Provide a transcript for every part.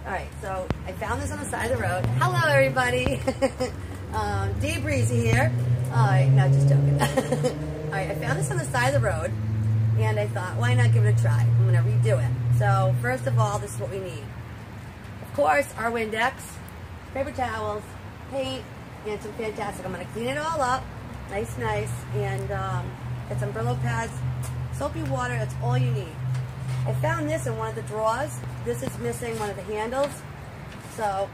Alright, so I found this on the side of the road. Hello everybody! DeeBreezy here. Alright, no, just joking. Alright, I found this on the side of the road and I thought, why not give it a try? I'm going to redo it. So, first of all, this is what we need. Of course, our Windex, paper towels, paint, and some Fantastic. I'm going to clean it all up, nice, and get some Brillo pads, soapy water, that's all you need. I found this in one of the drawers. This is missing one of the handles. So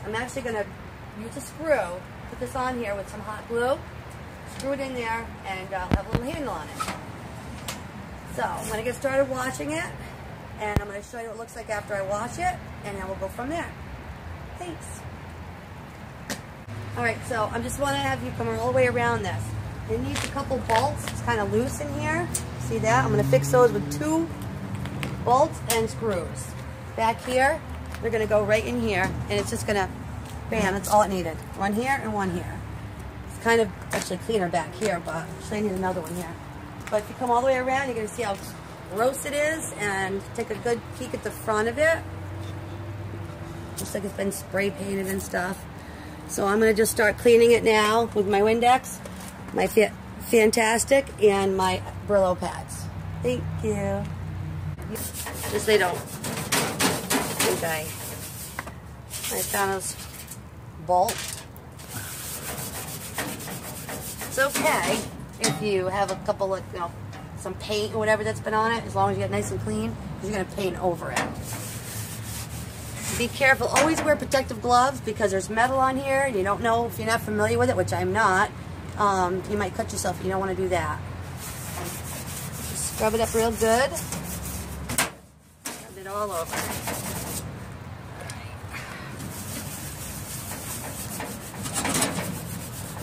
I'm actually going to use a screw, put this on here with some hot glue, screw it in there, and I'll have a little handle on it. So I'm going to get started washing it, and I'm going to show you what it looks like after I wash it, and then we'll go from there. Thanks. Alright, so I just want to have you come all the way around this. It needs a couple bolts. It's kind of loose in here. See that? I'm going to fix those with 2 bolts and screws. Back here, they're going to go right in here, and it's just going to, bam, that's all it needed. One here and one here. It's kind of actually cleaner back here, but actually I need another one here. But if you come all the way around, you're going to see how gross it is, and take a good peek at the front of it. Looks like it's been spray painted and stuff. So I'm going to just start cleaning it now with my Windex, my Fantastic, and my Brillo pads. Thank you. Just they don't think I found those bolts. It's okay if you have a couple of, some paint or whatever that's been on it, as long as you get it nice and clean, because you're going to paint over it. Be careful. Always wear protective gloves because there's metal on here, and you don't know, if you're not familiar with it, which I'm not, you might cut yourself. You don't want to do that. Just scrub it up real good. Scrub it all over.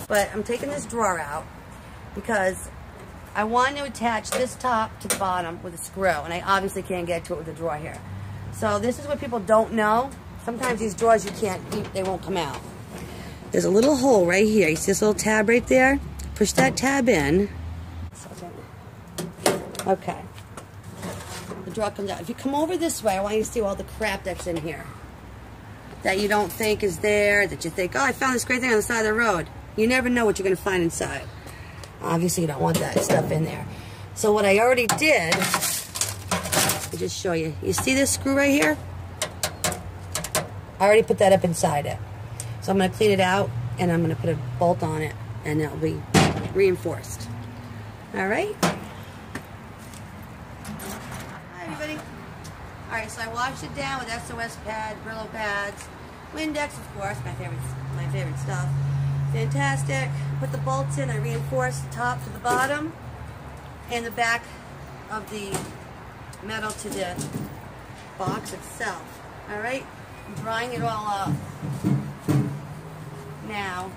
But I'm taking this drawer out because I want to attach this top to the bottom with a screw, and I obviously can't get to it with the drawer here. So this is what people don't know. Sometimes these drawers you can't, they won't come out. There's a little hole right here. You see this little tab right there? Push that tab in. Okay. The drawer comes out. If you come over this way, I want you to see all the crap that's in here that you don't think is there, that you think, oh, I found this great thing on the side of the road. You never know what you're going to find inside. Obviously, you don't want that stuff in there. So what I already did, I'll just show you. You see this screw right here? I already put that up inside it. So I'm going to clean it out, and I'm going to put a bolt on it, and it'll be reinforced. All right? Hi, everybody. All right, so I washed it down with SOS pad, Brillo pads, Windex, of course, my favorite stuff. Fantastic. Put the bolts in. I reinforced the top to the bottom and the back of the metal to the box itself. All right? I'm drying it all up. Now,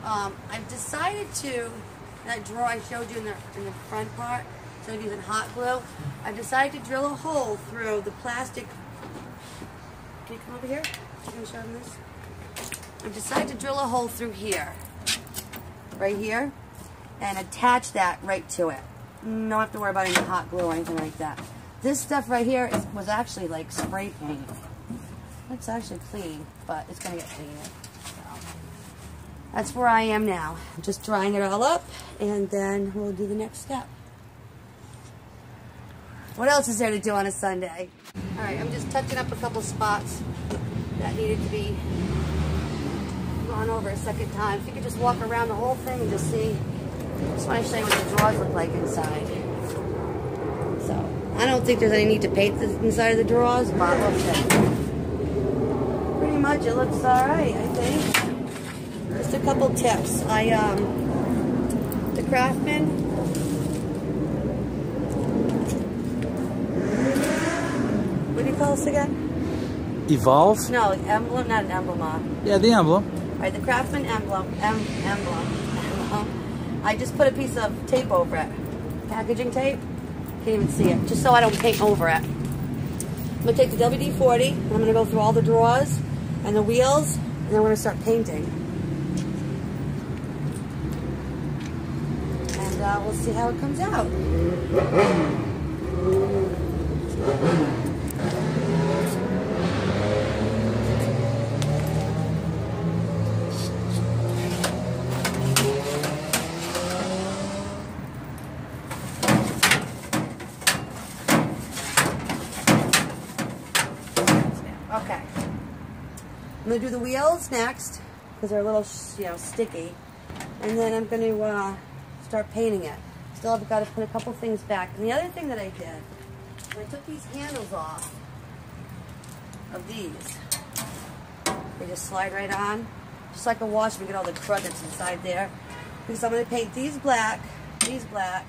I've decided to, that drawer I showed you in the front part, so I'm using hot glue, I've decided to drill a hole through the plastic. Can you come over here? Can you show them this? I've decided to drill a hole through here, right here, and attach that right to it. You don't have to worry about any hot glue or anything like that. This stuff right here was actually like spray paint. It's actually clean, but it's going to get cleaner. So that's where I am now. I'm just drying it all up, and then we'll do the next step. What else is there to do on a Sunday? All right, I'm just touching up a couple spots that needed to be gone over a second time. If you could just walk around the whole thing and just see. I just want to show you what the drawers look like inside. So I don't think there's any need to paint the inside of the drawers, but we'll see. Pretty much it looks alright, I think. Just a couple tips. The Craftsman, what do you call this again? Evolve? No, emblem, not an emblem. Yeah, the emblem. Alright, the Craftsman emblem. I just put a piece of tape over it. Packaging tape. Can't even see it. Just so I don't paint over it. I'm going to take the WD-40, and I'm going to go through all the drawers and the wheels, and then we're going to start painting. And we'll see how it comes out. Okay. I'm going to do the wheels next because they're a little, sticky. And then I'm going to start painting it. Still, I've got to put a couple things back. And the other thing that I did, I took these handles off of these. They just slide right on. Just like a wash, we get all the crud that's inside there. Because I'm going to paint these black, these black.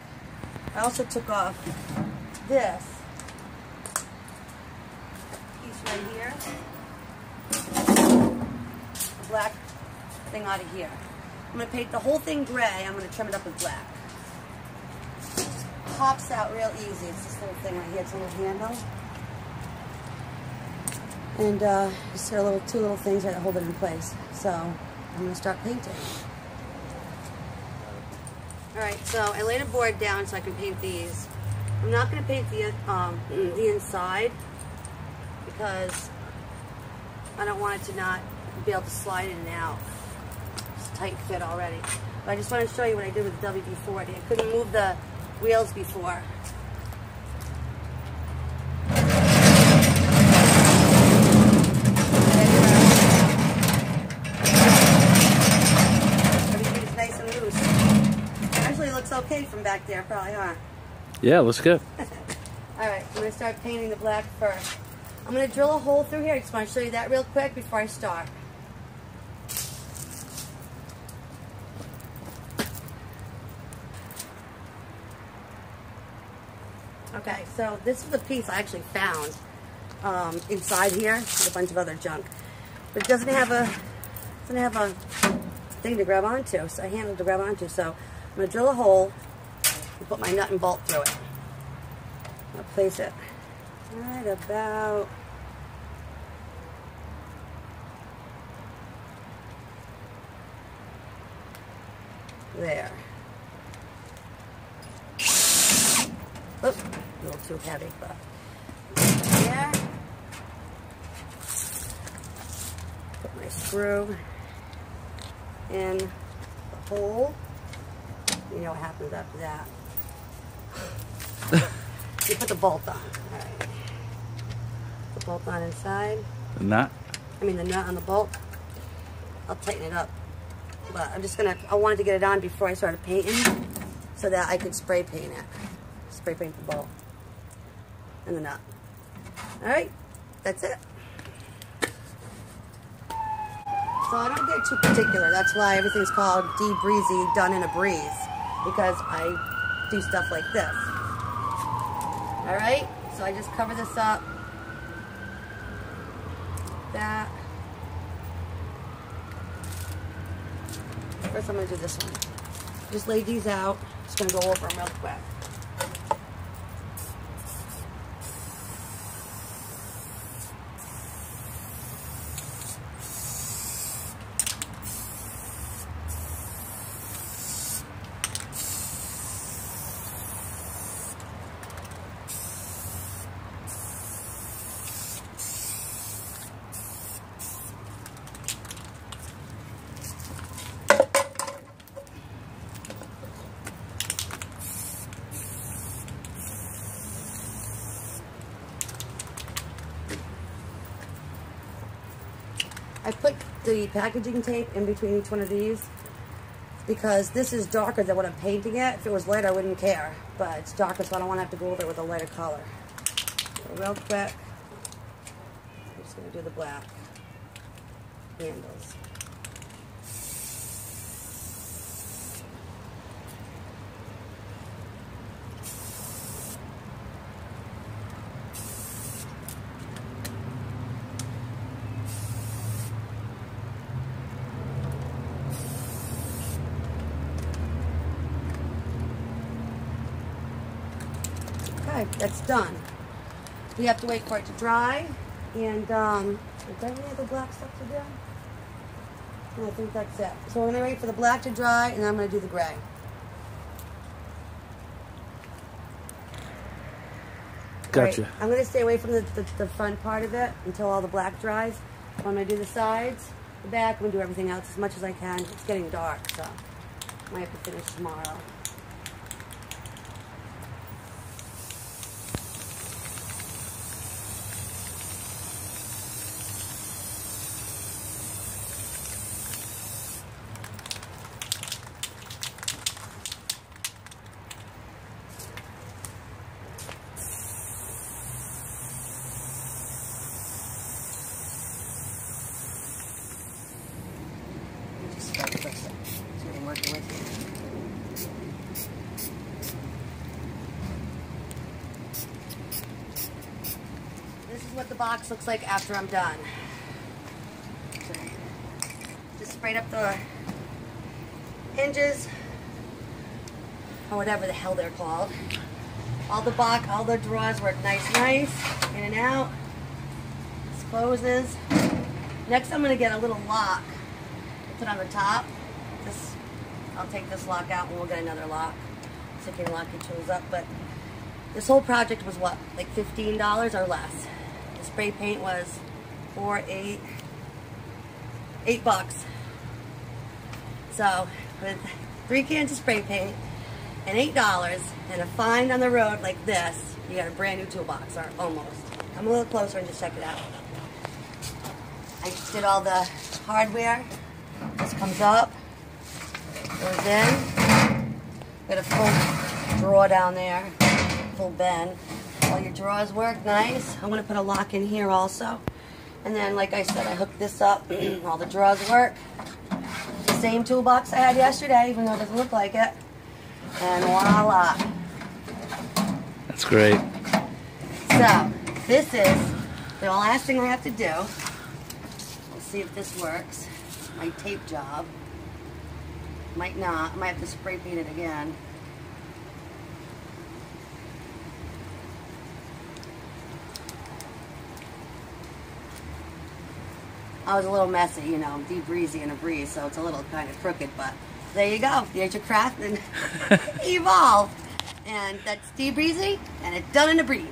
I also took off this piece right here. The black thing out of here. I'm going to paint the whole thing gray. I'm going to trim it up with black. Pops out real easy. It's this little thing right here. It's a little handle. And just there are two little things that hold it in place. So I'm going to start painting. Alright, so I laid a board down so I can paint these. I'm not going to paint the inside because I don't want it to not be able to slide in and out. It's a tight fit already. But I just want to show you what I did with the WD-40. I couldn't move the wheels before. Everything's nice and loose. Actually, it looks okay from back there, probably, huh? Yeah, looks good. Alright, I'm going to start painting the black first. I'm going to drill a hole through here. I just want to show you that real quick before I start. Okay, so this is the piece I actually found inside here with a bunch of other junk, but it doesn't have a thing to grab onto, so a handle to grab onto. So I'm going to drill a hole and put my nut and bolt through it. I'll place it right about there. Oops, a little too heavy, but there. Put my screw in the hole. You know what happens after that. You put the bolt on. Alright. Put the bolt on inside. The nut? I mean the nut on the bolt. I'll tighten it up. But I wanted to get it on before I started painting so that I could spray paint it. Spray paint the bolt and the nut. Alright, that's it. So I don't get too particular. That's why everything's called DeeBreezy, done in a breeze. Because I do stuff like this. Alright, so I just cover this up. That. First I'm going to do this one. Just lay these out. Just going to go over them real quick. I put the packaging tape in between each one of these because this is darker than what I'm painting it. If it was lighter, I wouldn't care, but it's darker, so I don't want to have to go over it with a lighter color. So real quick, I'm just going to do the black handles. Okay, that's done. We have to wait for it to dry. And is there any other black stuff to do? No, I think that's it. So we're going to wait for the black to dry, and then I'm going to do the gray. Gotcha. Right, I'm going to stay away from the front part of it until all the black dries. I'm going to do the sides, the back, I'm going to do everything else as much as I can. It's getting dark, so I might have to finish tomorrow. the box looks like after I'm done. Just sprayed up the hinges, or whatever the hell they're called. All the drawers work nice, in and out. This closes. Next I'm gonna get a little lock, put on the top. I'll take this lock out and we'll get another lock, so you can lock your tools up. But this whole project was what, like $15 or less. The spray paint was $8 bucks. So with 3 cans of spray paint and $8 and a find on the road like this, you got a brand new toolbox, or almost. Come a little closer and just check it out. I just did all the hardware. This comes up, goes in. Got a full drawer down there, full bin. All your drawers work nice. I'm gonna put a lock in here also. And then, like I said, I hooked this up. All the drawers work. The same toolbox I had yesterday, even though it doesn't look like it. And voila. That's great. So, this is the last thing I have to do. Let's see if this works. My tape job. Might not. I might have to spray paint it again. I was a little messy, you know, DeeBreezy and a breeze, so it's a little kind of crooked, but there you go. There's your craft and evolve. And that's DeeBreezy, and it's done in a breeze.